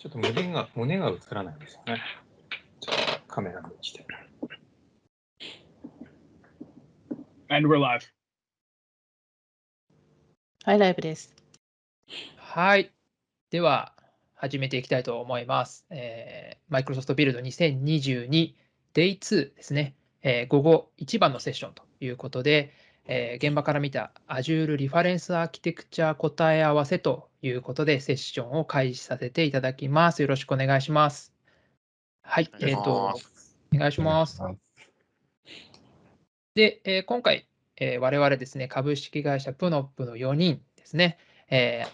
ちょっと胸が映らないんですよね。ちょっとカメラの位置で。And we're live. はい、ライブです。はい。では、始めていきたいと思います。Microsoft Build 2022 Day2 ですね。午後1番のセッションということで、現場から見た Azure リファレンスアーキテクチャ答え合わせということで、セッションを開始させていただきます。よろしくお願いします。はい、お願いします。で、今回、我々ですね、株式会社プノップの4人ですね、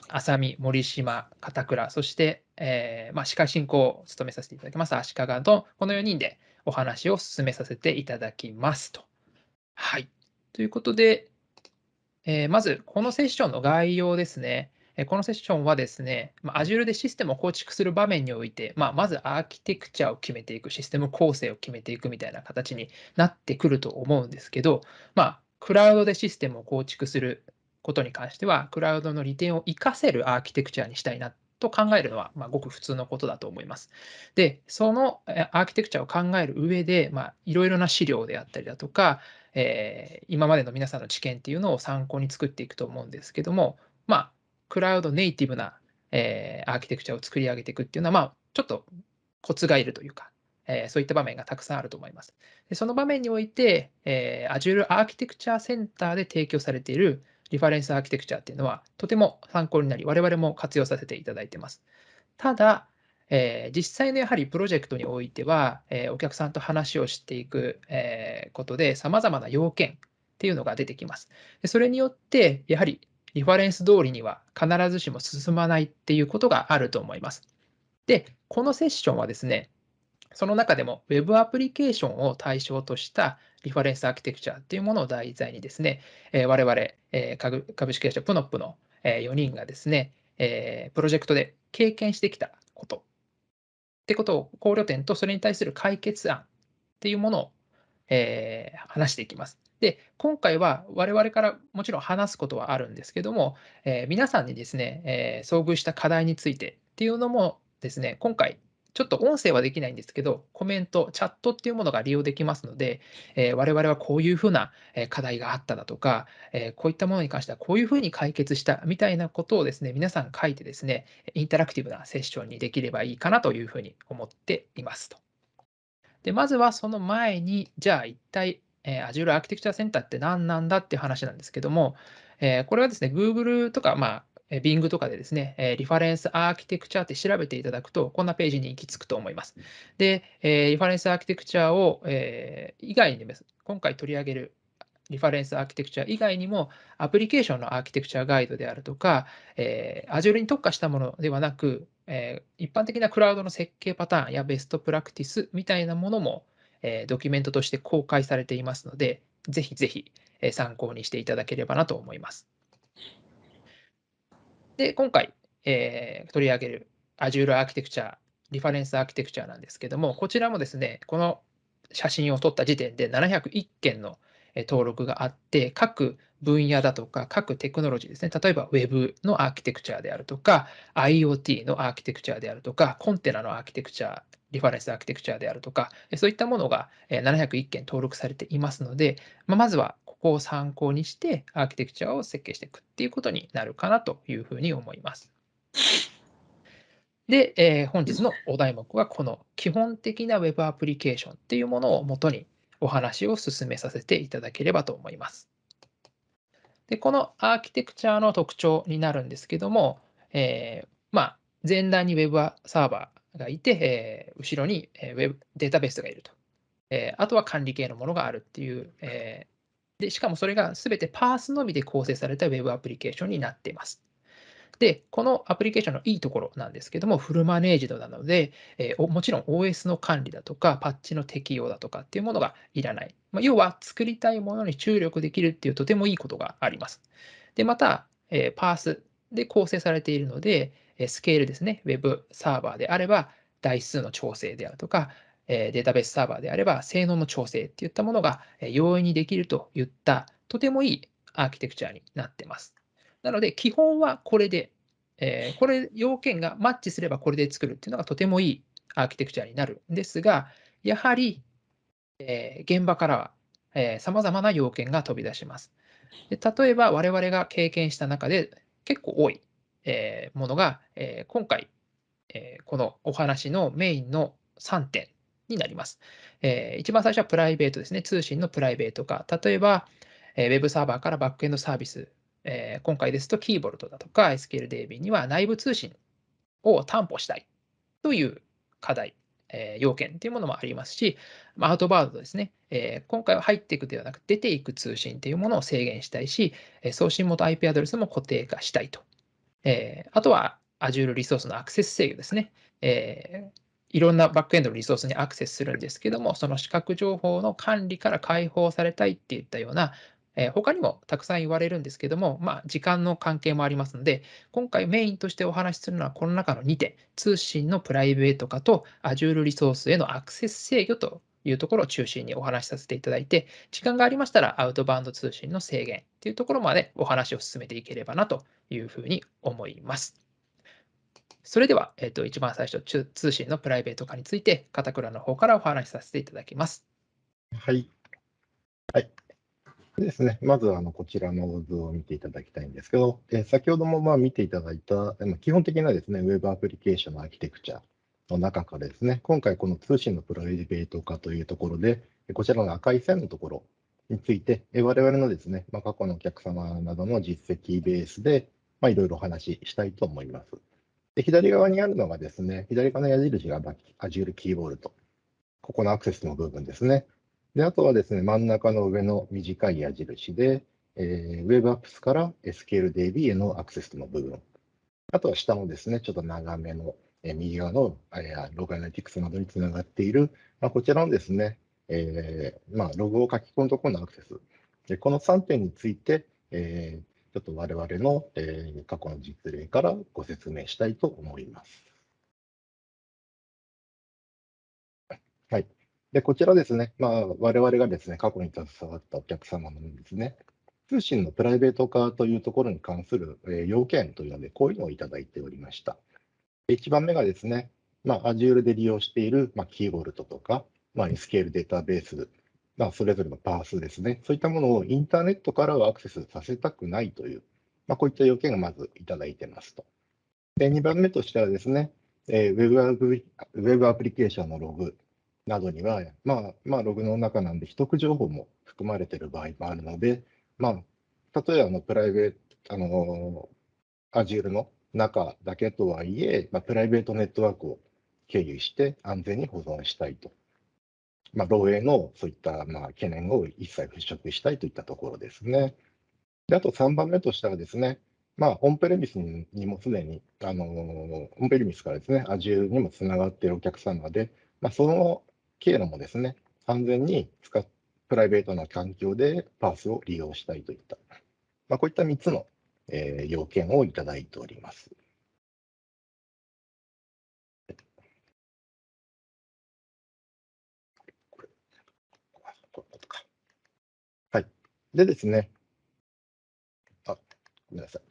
浅見、森島、片倉、そして、司会進行を務めさせていただきます、足利と、この4人でお話を進めさせていただきますと。はい。ということで、まず、このセッションの概要ですね。このセッションはですね、Azure でシステムを構築する場面において、まずアーキテクチャを決めていく、システム構成を決めていくみたいな形になってくると思うんですけど、クラウドでシステムを構築することに関しては、クラウドの利点を活かせるアーキテクチャにしたいなと考えるのは、ごく普通のことだと思います。で、そのアーキテクチャを考える上で、いろいろな資料であったりだとか、今までの皆さんの知見っていうのを参考に作っていくと思うんですけども、クラウドネイティブな、アーキテクチャを作り上げていくっていうのは、ちょっとコツがいるというか、そういった場面がたくさんあると思います。でその場面において、Azure アーキテクチャセンターで提供されているリファレンスアーキテクチャっていうのは、とても参考になり、我々も活用させていただいています。ただ、実際のやはりプロジェクトにおいては、お客さんと話をしていく、ことで、様々な要件っていうのが出てきます。でそれによって、やはりリファレンス通りには必ずしも進まないっていうことがあると思います。で、このセッションはですね、その中でも Web アプリケーションを対象としたリファレンスアーキテクチャっていうものを題材にですね、我々、株式会社プノップの4人がですね、プロジェクトで経験してきたことってことを考慮点と、それに対する解決案っていうものを、話していきます。で、今回は我々からもちろん話すことはあるんですけども、皆さんにですね、遭遇した課題についてっていうのもですね、今回ちょっと音声はできないんですけど、コメント、チャットっていうものが利用できますので、我々はこういうふうな課題があっただとか、こういったものに関してはこういうふうに解決したみたいなことをですね、皆さん書いてですね、インタラクティブなセッションにできればいいかなというふうに思っていますと。で、まずはその前に、じゃあ一体、Azure Architecture Center って何なんだっていう話なんですけども、これはですね、Google とか、Bing とかでですね、リファレンスアーキテクチャって調べていただくと、こんなページに行き着くと思います。で、リファレンスアーキテクチャを、以外にです、今回取り上げるリファレンスアーキテクチャ以外にも、アプリケーションのアーキテクチャガイドであるとか、Azure に特化したものではなく、一般的なクラウドの設計パターンやベストプラクティスみたいなものも、ドキュメントとして公開されていますので、ぜひぜひ、参考にしていただければなと思います。で、今回、取り上げる Azure アーキテクチャ、リファレンスアーキテクチャなんですけども、こちらもですね、この写真を撮った時点で701件の登録があって、各分野だとか、各テクノロジーですね、例えば Web のアーキテクチャであるとか、IoT のアーキテクチャであるとか、コンテナのアーキテクチャ、リファレンスアーキテクチャであるとか、そういったものが701件登録されていますので、まずはここを参考にしてアーキテクチャを設計していくっていうことになるかなというふうに思います。で、本日のお題目はこの基本的な Web アプリケーションっていうものをもとにお話を進めさせていただければと思います。で、このアーキテクチャの特徴になるんですけども、前段に Web サーバーがいて、後ろにWeb データベースがいると。あとは管理系のものがあるっていう、で、しかもそれが全てパースのみで構成された Web アプリケーションになっています。で、このアプリケーションのいいところなんですけども、フルマネージドなので、もちろん OS の管理だとか、パッチの適用だとかっていうものがいらない。要は作りたいものに注力できるっていうとてもいいことがあります。で、また、パースで構成されているので、スケールですね、Web サーバーであれば、台数の調整であるとか、データベースサーバーであれば、性能の調整っていったものが容易にできるといった、とてもいいアーキテクチャになっています。なので、基本はこれでこれ、要件がマッチすればこれで作るっていうのがとてもいいアーキテクチャになるんですが、やはり、現場からは、様々な要件が飛び出します。で、例えば我々が経験した中で結構多い、ものが、今回、このお話のメインの3点になります。一番最初はプライベートですね。通信のプライベート化。例えば、ウェブサーバーからバックエンドサービス、今回ですとキーボルトだとか SQLDB には内部通信を担保したいという課題、要件というものもありますし、アウトバウンドですね。今回は入っていくではなく出ていく通信というものを制限したいし、送信元 IP アドレスも固定化したいと。あとは Azure リソースのアクセス制御ですね。いろんなバックエンドのリソースにアクセスするんですけども、その視覚情報の管理から解放されたいっていったような、他にもたくさん言われるんですけども、時間の関係もありますので、今回メインとしてお話しするのはこの中の2点、通信のプライベート化と Azure リソースへのアクセス制御というところを中心にお話しさせていただいて、時間がありましたらアウトバウンド通信の制限というところまでお話を進めていければなというふうに思います。それでは、一番最初、通信のプライベート化について、片倉の方からお話しさせていただきます。はい。はい。でですね、まずこちらの図を見ていただきたいんですけど、先ほども見ていただいた基本的なですね、ウェブアプリケーションのアーキテクチャの中からですね、今回この通信のプライベート化というところで、こちらの赤い線のところについて、我々のですね、過去のお客様などの実績ベースで、いろいろお話ししたいと思います。で、左側にあるのがですね、左側の矢印が Azure キーボルト。ここのアクセスの部分ですね。で、あとはですね、真ん中の上の短い矢印で、Web Apps から SQLDB へのアクセスの部分。あとは下のですね、ちょっと長めの、右側の、ログアナリティクスなどにつながっている、こちらのですね、ログを書き込むところのアクセス。で、この3点について、ちょっと我々の、過去の実例からご説明したいと思います。はい。で、こちらですね、我々がですね、過去に携わったお客様のですね、通信のプライベート化というところに関する要件というので、こういうのをいただいておりました。1番目がですね、Azure で利用している、キーボルトとか、SQL データベース、それぞれのパースですね、そういったものをインターネットからはアクセスさせたくないという、こういった要件がまずいただいてますと。で、2番目としてはですね、ウェブアプリケーションのログなどには、ログの中なんで、秘匿情報も含まれている場合もあるので、例えばプライベート、Azure の中だけとはいえ、プライベートネットワークを経由して安全に保存したいと。漏洩のそういった懸念を一切払拭したいといったところですね。で、あと3番目としてはですね、オンプレミスにもすでに、オンプレミスからですね、Azure にもつながっているお客様で、その経路もですね、安全にプライベートな環境でパースを利用したいといった、こういった3つの、要件をいただいております。はい。でですね、ごめんなさい。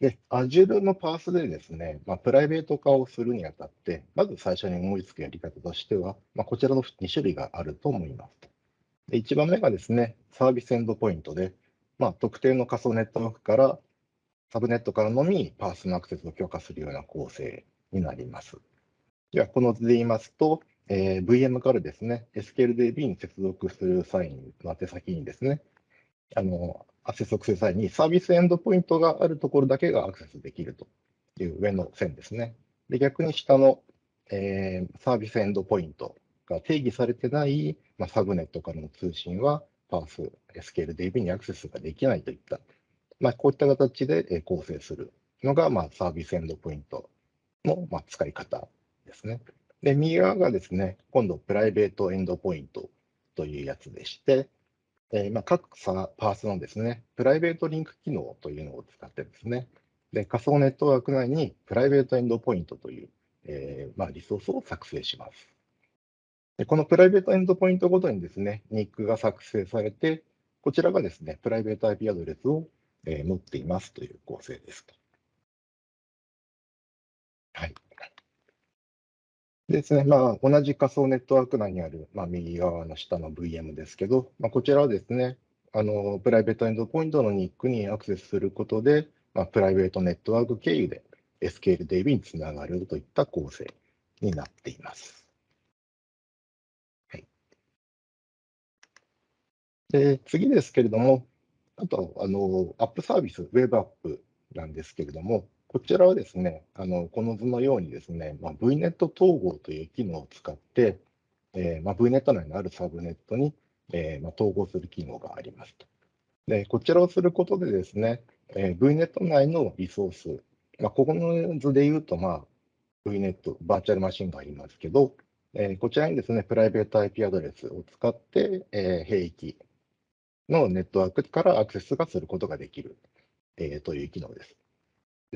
で、Azure のパースでですね、プライベート化をするにあたって、まず最初に思いつくやり方としては、こちらの2種類があると思います。で、1番目がですね、サービスエンドポイントで、特定の仮想ネットワークから、サブネットからのみパースのアクセスを許可するような構成になります。では、この図で言いますと、VM からですね、SQLDB に接続する際に、宛先にですね、接続する際にサービスエンドポイントがあるところだけがアクセスできるという上の線ですね。で、逆に下の、サービスエンドポイントが定義されてない、サブネットからの通信は、パース、SQLDB にアクセスができないといった、こういった形で構成するのが、サービスエンドポイントの、使い方ですね。で、右側がですね、今度プライベートエンドポイントというやつでして、各パースのですね、プライベートリンク機能というのを使ってですね、で、仮想ネットワーク内にプライベートエンドポイントという、リソースを作成します。で、このプライベートエンドポイントごとにですね、ニックが作成されて、こちらがですね、プライベート IP アドレスを、持っていますという構成ですと。はい。ですね、まあ、同じ仮想ネットワーク内にある、まあ、右側の下の VM ですけど、まあ、こちらはですね、プライベートエンドポイントのニックにアクセスすることで、まあ、プライベートネットワーク経由で SQLDB につながるといった構成になっています。はい、で次ですけれども、あとアップサービス、ウェブアップなんですけれども、こちらはですね、この図のようにですね、まあ、VNet 統合という機能を使って、まあ、VNet 内のあるサブネットに、まあ、統合する機能がありますと。で、こちらをすることでですね、VNet 内のリソース、まあ、ここの図で言うと、まあ、VNet、バーチャルマシンがありますけど、こちらにですね、プライベート IP アドレスを使って、兵域のネットワークからアクセスがすることができる、という機能です。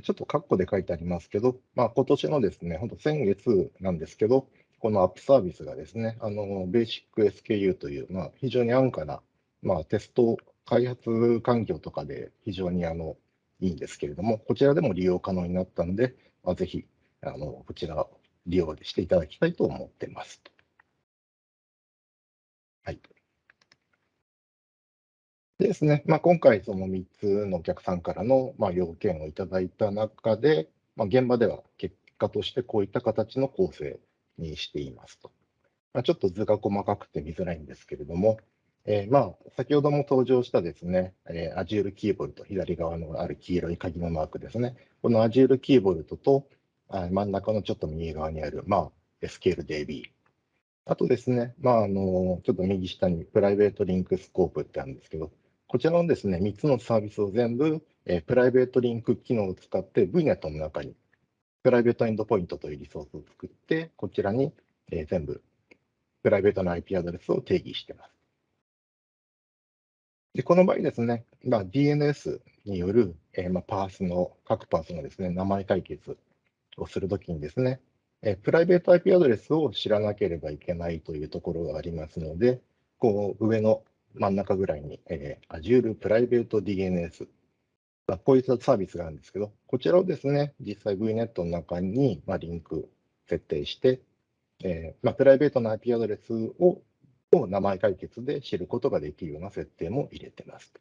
ちょっとカッコで書いてありますけど、まあ、今年のですね、本当先月なんですけど、このアップサービスがですね、ベーシック SKU という、まあ、非常に安価な、まあ、テスト開発環境とかで非常にいいんですけれども、こちらでも利用可能になったので、まあ、ぜひこちら利用していただきたいと思っています。はい。でですね、まあ、今回、その3つのお客さんからの、まあ、要件をいただいた中で、まあ、現場では結果としてこういった形の構成にしていますと。まあ、ちょっと図が細かくて見づらいんですけれども、まあ、先ほども登場したですね、Azure キーボルト、左側のある黄色い鍵のマークですね。この Azure キーボルトと、真ん中のちょっと右側にある、まあ、SQLDB。あとですね、まあ、ちょっと右下にプライベートリンクスコープってあるんですけど、こちらのですね、3つのサービスを全部、プライベートリンク機能を使って VNet の中にプライベートエンドポイントというリソースを作って、こちらに、全部プライベートの IP アドレスを定義しています。で、この場合ですね、まあ、DNS による、まあ、各パースのですね、名前解決をするときにですね、プライベート IP アドレスを知らなければいけないというところがありますので、こう上の真ん中ぐらいに、Azure プライベート DNS、まあ、こういったサービスがあるんですけど、こちらをですね、実際 VNet の中に、まあ、リンク設定して、まあ、プライベートな IP アドレスを名前解決で知ることができるような設定も入れてます。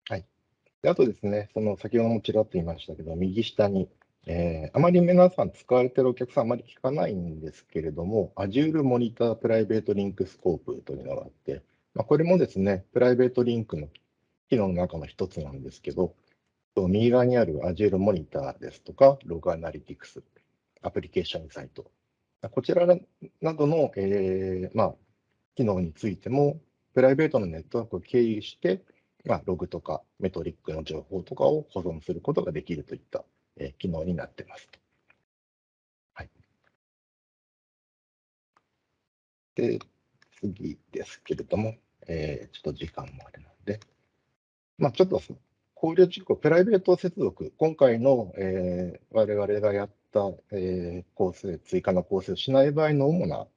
はい。であとですね、その先ほどもちらっと言いましたけど、右下に、あまり皆さん使われているお客さんあまり聞かないんですけれども、Azure モニタープライベートリンクスコープというのがあって、まあ、これもですね、プライベートリンクの機能の中の一つなんですけど、右側にある Azure モニターですとか、ログアナリティクス、アプリケーションサイト、こちらなどの、まあ、機能についても、プライベートのネットワークを経由して、まあ、ログとかメトリックの情報とかを保存することができるといった、機能になっています。はい、で、次ですけれども、ちょっと時間もあるので、まあ、ちょっと考慮事項、プライベート接続、今回の、我々がやった、構成、追加の構成をしない場合の主な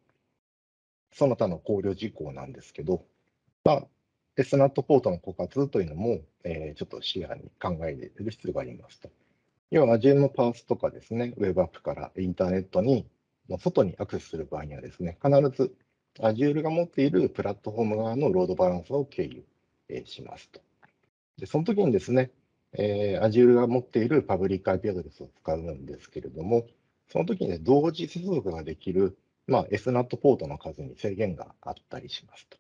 その他の考慮事項なんですけど、まあ、SNAT ポートの枯渇というのも、ちょっと視野に考えている必要がありますと。要は Azure のパースとかですね、ウェブアップからインターネットに、の外にアクセスする場合にはですね、必ず Azure が持っているプラットフォーム側のロードバランサーを経由、しますと。で、その時にですね、Azure が持っているパブリック IP アドレスを使うんですけれども、その時に、ね、同時接続ができる、まあ、SNAT ポートの数に制限があったりしますと。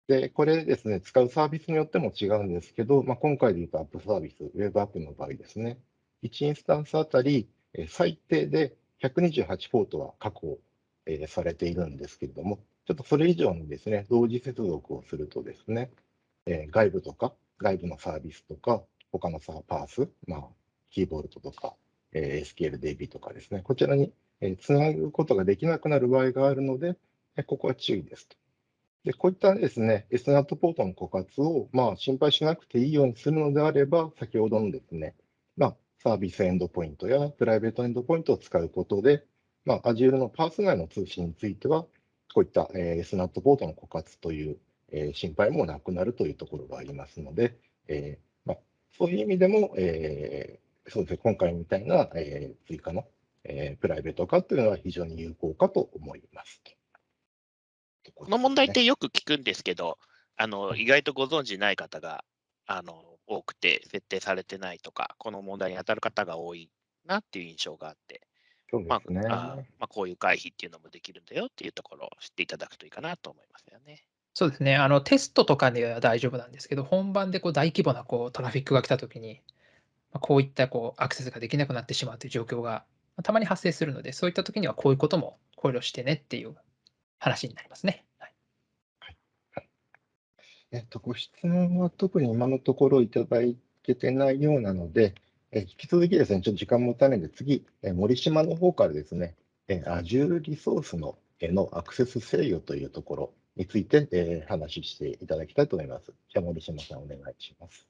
で、これですね、使うサービスによっても違うんですけど、まあ、今回で言うとアップサービス、ウェブアップの場合ですね、1インスタンスあたり、最低で128ポートは確保、されているんですけれども、ちょっとそれ以上にですね、同時接続をするとですね、外部とか、外部のサービスとか、他のパース、まあ、キーボルトとか、SQLDB とかですね、こちらにつなぐことができなくなる場合があるので、ここは注意ですと。で、こういったですね、SNAT ポートの枯渇を、まあ、心配しなくていいようにするのであれば、先ほどのですね、まあ、サービスエンドポイントやプライベートエンドポイントを使うことで、まあ、Azure のパース内の通信については、こういった、SNAT ポートの枯渇という、心配もなくなるというところがありますので、まあ、そういう意味でも、そうですね、今回みたいな、追加の、プライベート化というのは非常に有効かと思います。この問題ってよく聞くんですけど、い意外とご存知ない方が多くて、設定されてないとか、この問題に当たる方が多いなっていう印象があって、そうですね。こういう回避っていうのもできるんだよっていうところを知っていただくといいかなと思いますよね。そうですね。テストとかでは大丈夫なんですけど、本番で大規模なトラフィックが来たときに、こういったアクセスができなくなってしまうという状況がたまに発生するので、そういったときにはこういうことも考慮してねっていう話になりますね。はい。ご質問は特に今のところいただけてないようなので、引き続きですね、ちょっと時間もたないので、次、森島の方からですね、Azure リソースのアクセス制御というところについて、話していただきたいと思います。じゃあ、森島さん、お願いします。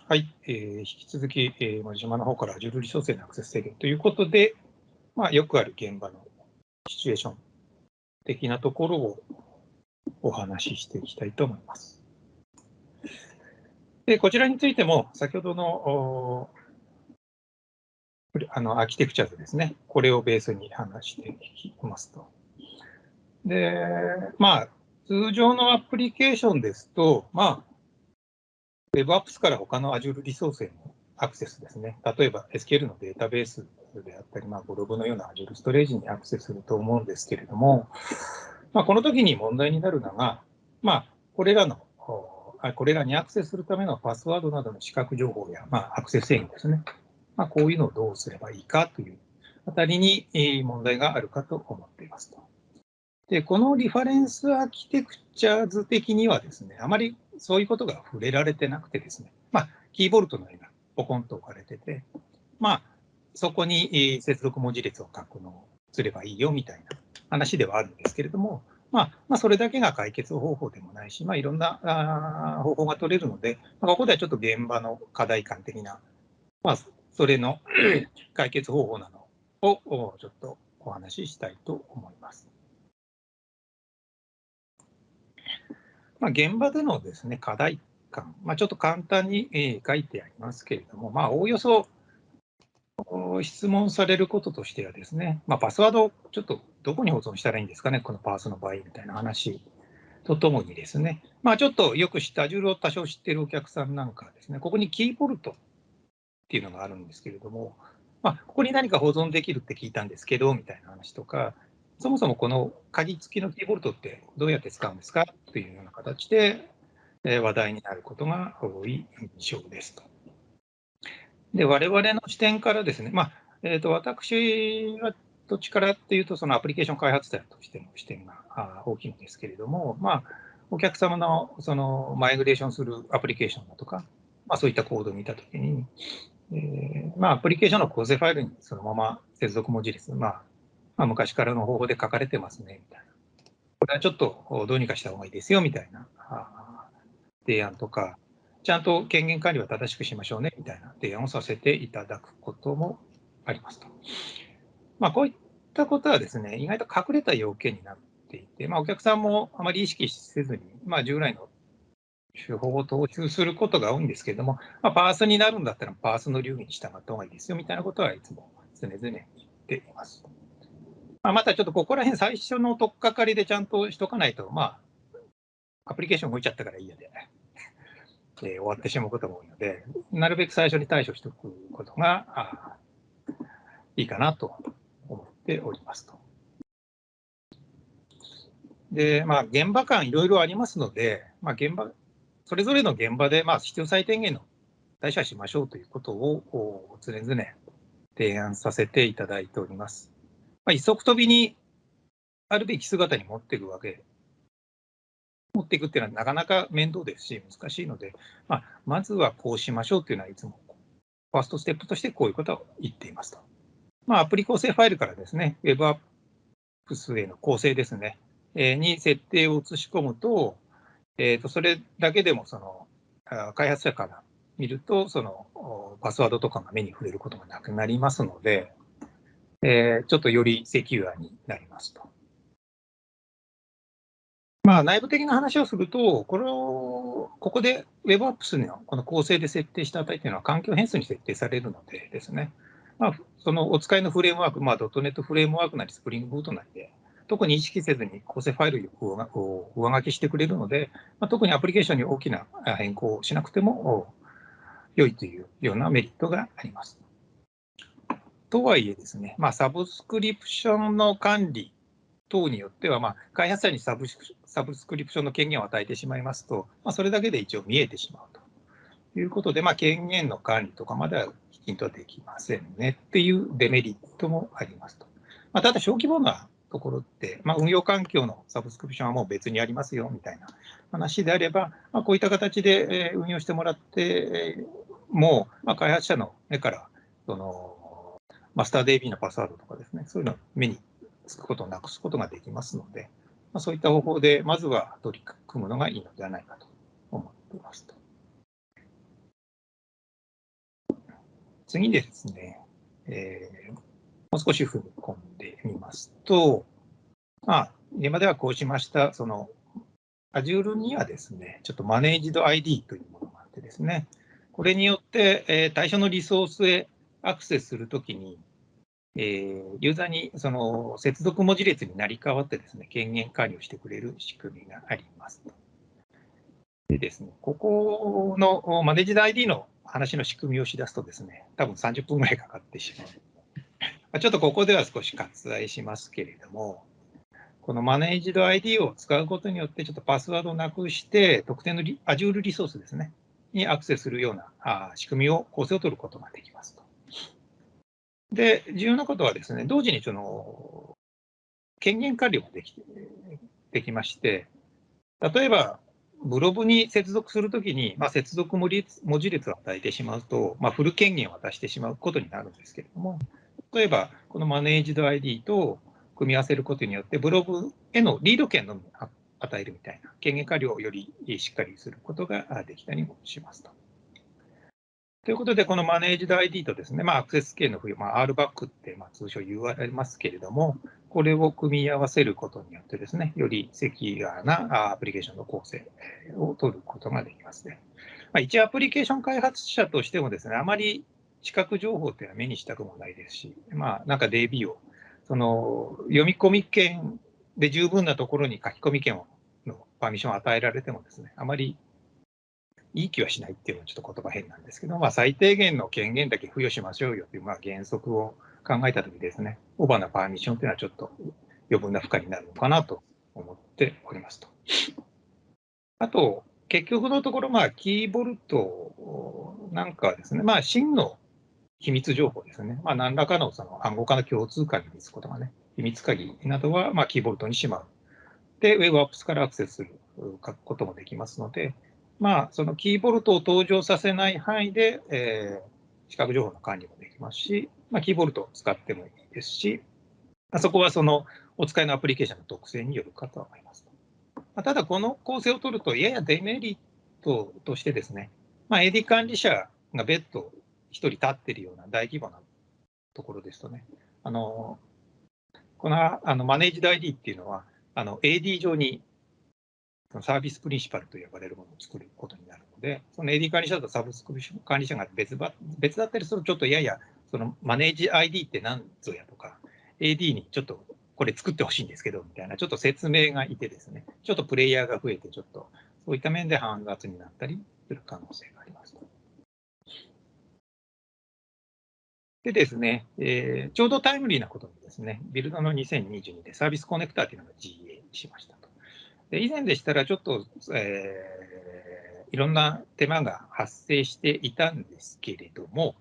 はい、引き続き、森島の方から Azure リソースへのアクセス制御ということで、よくある現場のシチュエーション的なところをお話ししていきたいと思います。でこちらについても、先ほどのアーキテクチャでですね、これをベースに話していきますと。で、通常のアプリケーションですと、WebApps から他の Azure リソースへのアクセスですね。例えば SQL のデータベースであったり、ブログのような Azure ストレージにアクセスすると思うんですけれども、この時に問題になるのが、これらにアクセスするためのパスワードなどの視覚情報や、アクセス制御ですね。こういうのをどうすればいいかというあたりに問題があるかと思っていますと。で、このリファレンスアーキテクチャーズ的にはですね、あまりそういうことが触れられてなくてですね、キーボルトのようなポコンと置かれてて、そこに接続文字列を格納すればいいよみたいな話ではあるんですけれども、それだけが解決方法でもないし、いろんな方法が取れるので、ここではちょっと現場の課題感的な、それの解決方法なのをちょっとお話ししたいと思います。現場でのですね、課題感、ちょっと簡単に書いてありますけれども、おおよそ質問されることとしてはですね、パスワードをちょっとどこに保存したらいいんですかね、このパースの場合みたいな話とともにですね、ちょっとよく知った Azure を多少知っているお客さんなんかはですね、ここにキーボルトっていうのがあるんですけれども、ここに何か保存できるって聞いたんですけどみたいな話とか、そもそもこの鍵付きのキーボルトってどうやって使うんですかというような形で話題になることが多い印象ですと。で、我々の視点からですね、私はどっちからっていうと、そのアプリケーション開発者としての視点が大きいんですけれども、お客様のそのマイグレーションするアプリケーションだとか、そういったコードを見たときに、アプリケーションの構成ファイルにそのまま接続文字列、昔からの方法で書かれてますねみたいな。これはちょっとどうにかした方がいいですよみたいな提案とか、ちゃんと権限管理は正しくしましょうねみたいな提案をさせていただくこともありますと。こういったことはですね、意外と隠れた要件になっていて、お客さんもあまり意識せずに、従来の手法を踏襲することが多いんですけれども、パースになるんだったらパースの流儀に従った方がいいですよみたいなことはいつも常々言っています。またちょっとここら辺最初の取っかかりでちゃんとしとかないと、アプリケーション動いちゃったからいいやで、終わってしまうことが多いので、なるべく最初に対処しておくことがいいかなと思っておりますと。で、現場間いろいろありますので、それぞれの現場で必要最低限の対処はしましょうということを常々提案させていただいております。一足飛びにあるべき姿に持っていくっていうのはなかなか面倒ですし難しいので、まずはこうしましょうというのはいつもファーストステップとしてこういうことを言っていますと。アプリ構成ファイルからですね、WebApps への構成ですね、に設定を移し込むと、それだけでもその開発者から見ると、そのパスワードとかが目に触れることがなくなりますので、ちょっとよりセキュアになりますと。まあ、内部的な話をすると、ここで WebApps のこの構成で設定した値というのは環境変数に設定されるのでですね、まあ、そのお使いのフレームワーク、.NET フレームワークなり、スプリングブートなりで、特に意識せずに構成ファイルを上書きしてくれるので、特にアプリケーションに大きな変更をしなくても良いというようなメリットがあります。とはいえですね、サブスクリプションの管理等によっては、開発者にサブスクリプションの権限を与えてしまいますと、それだけで一応見えてしまうということで、権限の管理とかまではきちんとできませんねっていうデメリットもありますと。ただ、小規模なところって、運用環境のサブスクリプションはもう別にありますよみたいな話であれば、こういった形で運用してもらって、もう開発者の目から、マスター DB のパスワードとかですね、そういうのを目につくことをなくすことができますので、そういった方法でまずは取り組むのがいいのではないかと思っていますと。次でですね、もう少し踏み込んでみますと、今ではこうしました、Azure にはですね、ちょっとマネージド ID というものがあってですね、これによって、対象のリソースへアクセスするときに、ユーザーにその接続文字列になり変わってですね、権限管理をしてくれる仕組みがありますと。でですね、ここのマネージド ID の話の仕組みをしだすとですね、多分30分ぐらいかかってしまう。ちょっとここでは少し割愛しますけれども、このマネージド ID を使うことによって、ちょっとパスワードをなくして、特定の Azure リソースですね、にアクセスするような仕組みを、構成を取ることができますと。で、重要なことはですね、同時に権限管理もできまして、例えば、ブログに接続するときに、接続文字列を与えてしまうと、フル権限を渡してしまうことになるんですけれども、例えば、このマネージド ID と組み合わせることによって、ブログへのリード権のみ与えるみたいな、権限管理をよりしっかりすることができたりもしますと。ということで、このマネージド ID とですね、アクセス権の付与、RBAC って通称言われますけれども、これを組み合わせることによってですね、よりセキュアなアプリケーションの構成を取ることができますね。一アプリケーション開発者としてもですね、あまり視覚情報というのは目にしたくもないですし、なんか DB を、読み込み権で十分なところに書き込み権のパーミッションを与えられてもですね、あまりいい気はしないっていうのはちょっと言葉変なんですけど、最低限の権限だけ付与しましょうよという原則を考えたときですね、オーバーなパーミッションというのはちょっと余分な負荷になるのかなと思っておりますと。あと、結局のところ、キーボルトなんかはですね、真の秘密情報ですね、何らかの暗号化の共通鍵にすることがね、秘密鍵などはキーボルトにしまう。で、WebApps からアクセスすることもできますので、そのキーボルトを登場させない範囲で、視覚情報の管理もできますし、キーボルトを使ってもいいですし、そこはお使いのアプリケーションの特性によるかと思います。ただ、この構成を取ると、ややデメリットとしてですね、AD 管理者が別途1人立っているような大規模なところですとね、このマネージド ID っていうのは、AD 上にサービスプリンシパルと呼ばれるものを作ることになるので、その AD 管理者とサブスクリプション管理者が別だったりすると、ちょっとややマネージ ID って何ぞやとか、AD にちょっとこれ作ってほしいんですけどみたいな、ちょっと説明がいてですね、ちょっとプレイヤーが増えて、ちょっとそういった面で煩雑になったりする可能性があります。でですね、ちょうどタイムリーなことにですね、ビルドの2022でサービスコネクターというのが GA しましたと。で以前でしたらちょっと、いろんな手間が発生していたんですけれども、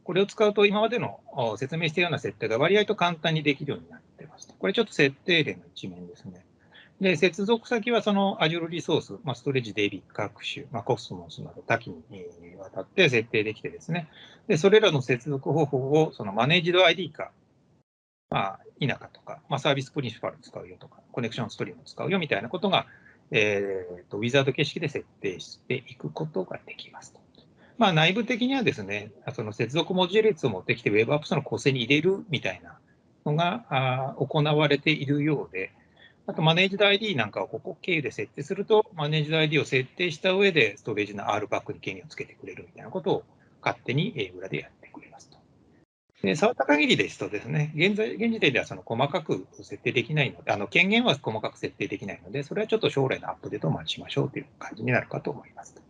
これを使うと今までの説明したような設定が割合と簡単にできるようになってました。これちょっと設定例の一面ですね。で、接続先はその Azure リソース、ストレージ、DB、各種、Cosmos など多岐にわたって設定できてですね、でそれらの接続方法をそのマネージド ID か、否かとか、サービスプリンシパル使うよとか、コネクションストリーム使うよみたいなことが、ウィザード形式で設定していくことができますと。内部的にはですね、その接続文字列を持ってきて WebApps の構成に入れるみたいなのが行われているようで、あと、マネージド ID なんかをここ経由で設定すると、マネージド ID を設定した上で、ストレージの R バックに権限をつけてくれるみたいなことを勝手に裏でやってくれますと。で、触った限りですとですね、現時点ではその細かく設定できないので、権限は細かく設定できないので、それはちょっと将来のアップデートを待ちましょうという感じになるかと思いますと。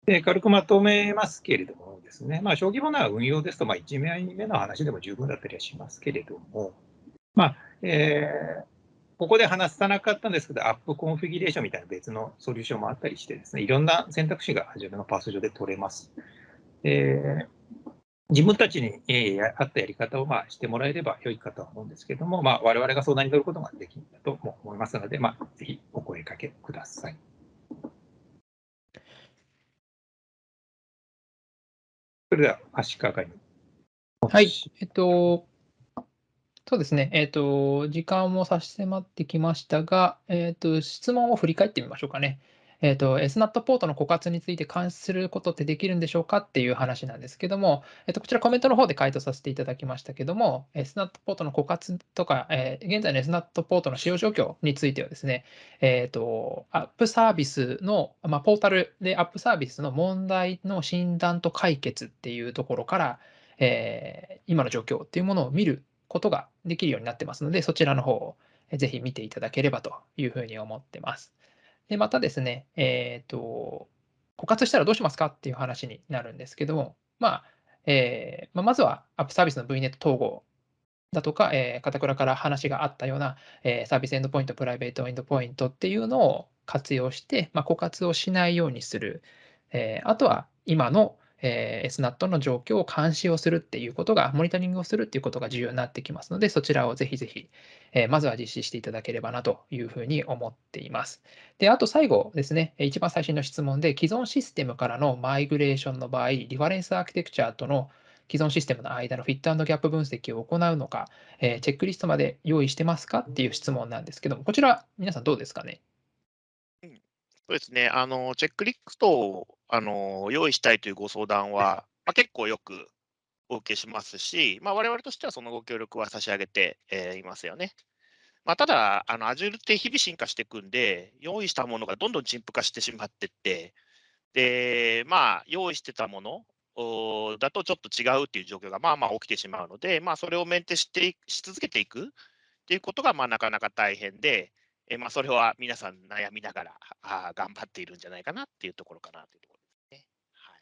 で、軽くまとめますけれどもですね、小規模な運用ですと、1枚目の話でも十分だったりはしますけれども、ここで話さなかったんですけど、アップコンフィギュレーションみたいな別のソリューションもあったりしてですね、いろんな選択肢が Azure のパース上で取れます。自分たちに合ったやり方をしてもらえれば良いかとは思うんですけども、我々が相談に乗ることができるんだと思いますので、ぜひお声かけください。それでは、足利に。はい。そうですね。時間も差し迫ってきましたが、質問を振り返ってみましょうかね。SNAT ポートの枯渇について監視することってできるんでしょうかっていう話なんですけども、こちらコメントの方で回答させていただきましたけども、SNAT ポートの枯渇とか、現在の SNAT ポートの使用状況についてはですね、アップサービスの、ポータルでアップサービスの問題の診断と解決っていうところから、今の状況っていうものを見ることができるようになってますので、そちらの方をぜひ見ていただければというふうに思ってます。で、またですね、枯渇したらどうしますかっていう話になるんですけども、まずはアップサービスの VNet 統合だとか、片倉から話があったような、サービスエンドポイント、プライベートエンドポイントっていうのを活用して、枯渇をしないようにする。あとは今の、SNAT の状況を監視をするっていうことが、モニタリングをするっていうことが重要になってきますので、そちらをぜひぜひ、まずは実施していただければなというふうに思っています。で、あと最後ですね、一番最新の質問で、既存システムからのマイグレーションの場合、リファレンスアーキテクチャとの既存システムの間のフィット&ギャップ分析を行うのか、チェックリストまで用意してますかっていう質問なんですけども、こちら、皆さんどうですかね？そうですね。チェックリストを、用意したいというご相談は、結構よくお受けしますし、我々としてはそのご協力は差し上げて、いますよね。ただ、Azure って日々進化していくんで、用意したものがどんどん陳腐化してしまってって、で、用意してたものだとちょっと違うっていう状況が起きてしまうので、それをメンテし続けていくっていうことが、なかなか大変で、それは皆さん悩みながら、頑張っているんじゃないかなっていうところかなというところですね。はい。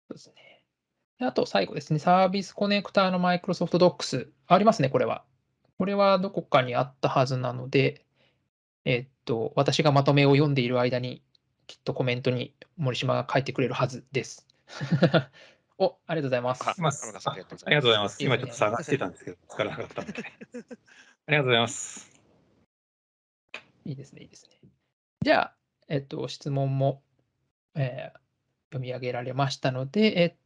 そうですね。で、あと最後ですね、サービスコネクターの Microsoft Docs、ありますね、これは。これはどこかにあったはずなので、私がまとめを読んでいる間に、きっとコメントに森島が書いてくれるはずです。ありがとうございます。山中さん、ありがとうごありがとうございます。ざいます。今ちょっと探してたんですけど、見つからなかったので。ありがとうございます。いいですね、いいですね。じゃあ、質問も、読み上げられましたので、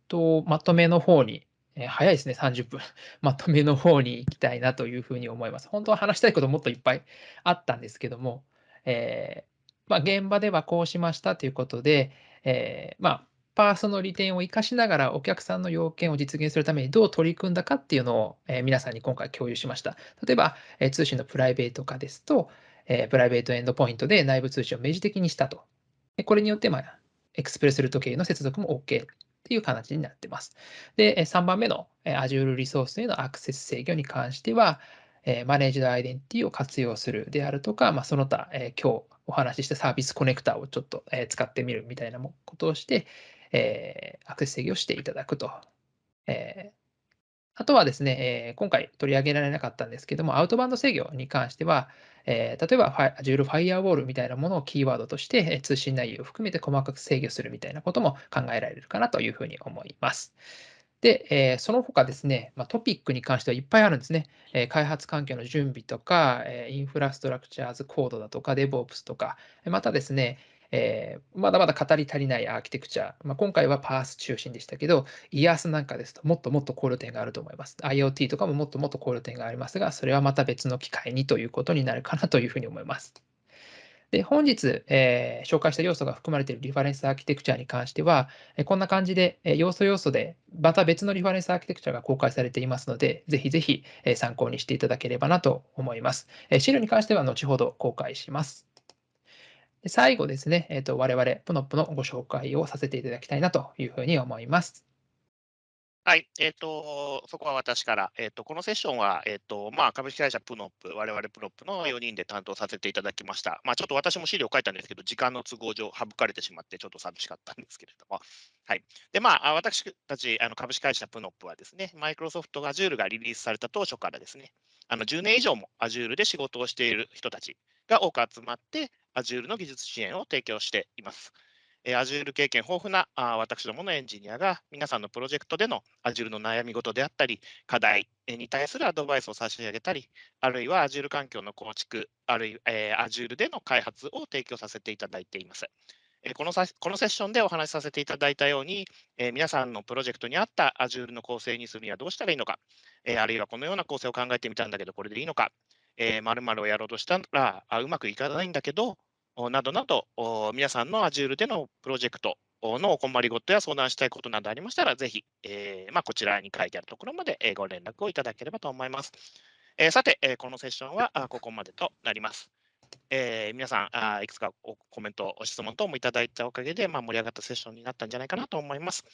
まとめの方に、早いですね、30分。まとめの方に行きたいなというふうに思います。本当は話したいこともっといっぱいあったんですけども、現場ではこうしましたということで、パーソの利点を生かしながらお客さんの要件を実現するためにどう取り組んだかっていうのを、皆さんに今回共有しました。例えば、通信のプライベート化ですと、プライベートエンドポイントで内部通信を明示的にしたと。でこれによって、エクスプレスルート経由の接続も OK っていう形になってます。で、3番目の Azure リソースへのアクセス制御に関しては、マネージドアイデンティティを活用するであるとか、その他、今日お話ししたサービスコネクタをちょっと、使ってみるみたいなことをして、アクセス制御をしていただくと。あとはですね、今回取り上げられなかったんですけども、アウトバウンド制御に関しては、例えばAzure Firewall みたいなものをキーワードとして、通信内容を含めて細かく制御するみたいなことも考えられるかなというふうに思います。で、その他ですね、トピックに関してはいっぱいあるんですね。開発環境の準備とか、インフラストラクチャーズコードだとか、DevOps とか、またですね、まだまだ語り足りないアーキテクチャ、今回はパース中心でしたけど、IaaS なんかですともっともっと考慮点があると思います。IoT とかももっともっと考慮点がありますが、それはまた別の機会にということになるかなというふうに思います。で、本日、紹介した要素が含まれているリファレンスアーキテクチャに関しては、こんな感じで、要素要素で、また別のリファレンスアーキテクチャが公開されていますので、ぜひぜひ、参考にしていただければなと思います。資料に関しては後ほど公開します。で最後ですね、我々、プノップのご紹介をさせていただきたいなというふうに思います。はい、そこは私から、このセッションは、株式会社プノップ、我々プノップの4人で担当させていただきました。ちょっと私も資料書いたんですけど、時間の都合上省かれてしまって、ちょっと寂しかったんですけれども。はい。で、私たち、株式会社プノップはですね、マイクロソフト Azure がリリースされた当初からですね、10年以上も Azure で仕事をしている人たちが多く集まって、Azure の技術支援を提供しています。Azure 経験豊富な私どものエンジニアが皆さんのプロジェクトでの Azure の悩み事であったり、課題に対するアドバイスを差し上げたり、あるいは Azure 環境の構築、あるいは、Azure での開発を提供させていただいています。このセッションでお話しさせていただいたように、皆さんのプロジェクトに合った Azure の構成にするにはどうしたらいいのか、あるいはこのような構成を考えてみたんだけど、これでいいのか、〇〇をやろうとしたらうまくいかないんだけど、などなど、皆さんの Azure でのプロジェクトのお困りごとや相談したいことなどありましたら、ぜひ、こちらに書いてあるところまでご連絡をいただければと思います。さて、このセッションはここまでとなります。皆さんいくつかコメント、質問等もいただいたおかげで、盛り上がったセッションになったんじゃないかなと思います。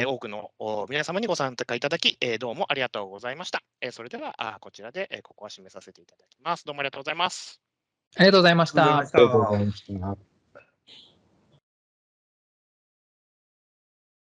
多くの皆様にご参加いただき、どうもありがとうございました。それではこちらでここは締めさせていただきます。どうもありがとうございます。ありがとうございましたありがとうございま。した。ありがとうございました。